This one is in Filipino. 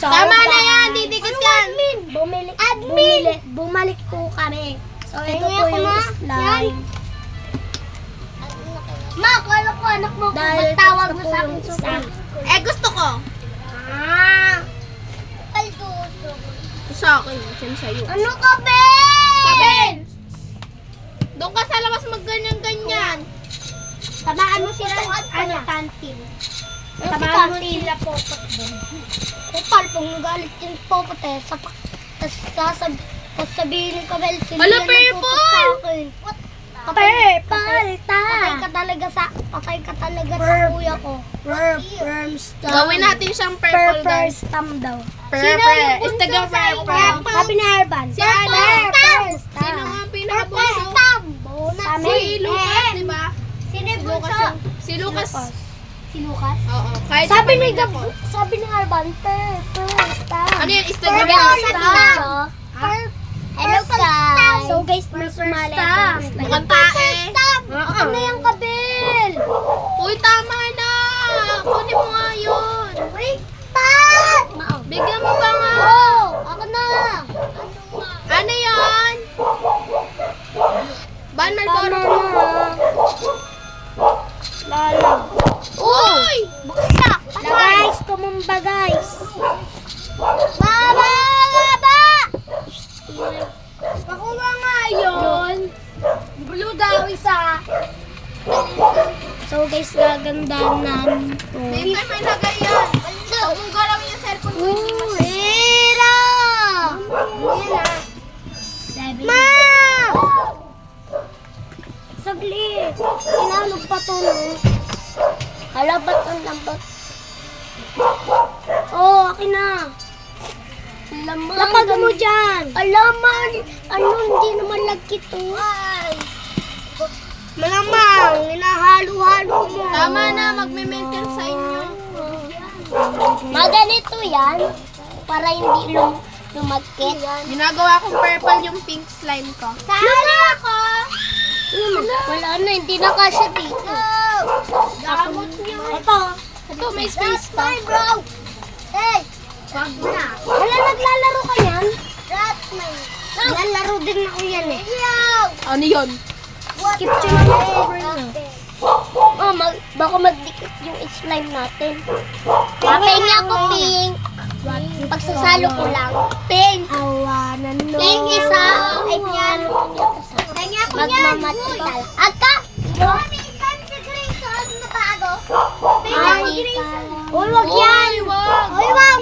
So, Tama na guys, yan, didikit yan. Bumalik po kami. So, ito Tingnan po ko yung na. slime. Ma, kala ko anak mo Dahil magtawag gusto mo po sa yung akin. isa. Eh, gusto ko. Ay, gusto. Sa akin, yan sa'yo. Ano ka, be? Kabel! Doon ka sa labas magganyan-ganyan. Tamaan mo sila, Ano? Tantin. Ano si Tamaan mo Tantin? sila Popot doon. Kupal, pag nagalit yung popot tapos sabihin ni Kabel, sila Hala, yan nagpupot purple! sa akin. Purple, Patay ka talaga sa kuya ko. Purple stamp. Gawin natin siyang purple Purple daw. stamp daw. Purple. Instagram purple. Sabi ni Arban. Si ano? Purple Sino stamp. nga ang pinakabunso? Sa Si amin. Lucas, di ba? Sino Si yung Lucas. bunso? Si Lucas. Si Lucas? Oo. Kahit Sabi sa ni pamilya ko. Sabi ni Arban, purple stamp. Ano yan? Instagram Purple yan. stamp. Hello, guys. So guys, may sumali stamp. ito. Mukhang tae. Oo. Ano yung kabel? Uy, tama na. Kunin mo nga yun. Wait, Pat! Bigyan mo pa nga. Ako na. Ano yan? Ban Tama Malboro. na. Lala. Uy! Buksak. Guys, tumumba guys. Baba! Baba! Pakuha nga yun. Blue daw isa. So guys, gagandahan to. Hindi tayo may lagay yan. Huwag mong galawin yung cellphone mo. Hindi mo. Hira! Ma! Saglit. Inalog pa to, no? Hala, ba't ang lambat? Oh, akin na. Laman. Lapag mo dyan. Alaman. Ano, hindi naman lagkit to. Ay. Malamang, hinahalo-halo mo. Tama na, magme-maintain sa inyo. Maganito yan. Para hindi lumagkit. Ginagawa kong purple yung pink slime ko. Sali ako! Wala na, hindi na kasya dito. Gamot niyo. Ito. Ito, may space pa. bro! Hey! Wag na. Wala, naglalaro ka yan? Ratman! Naglalaro din ako yan eh. Ano yun? Skip to na over na. Oh, baka magdikit yung slime natin. Papahinga ako, Pink. Pagsasalo ko lang. Pink! Awanan no. Pink isa. Ay, yan. Magmamatikal. Aka! Mami, saan si Grayson? Napago? Ay, uy, wag yan. Uy, wag. Uy, wag!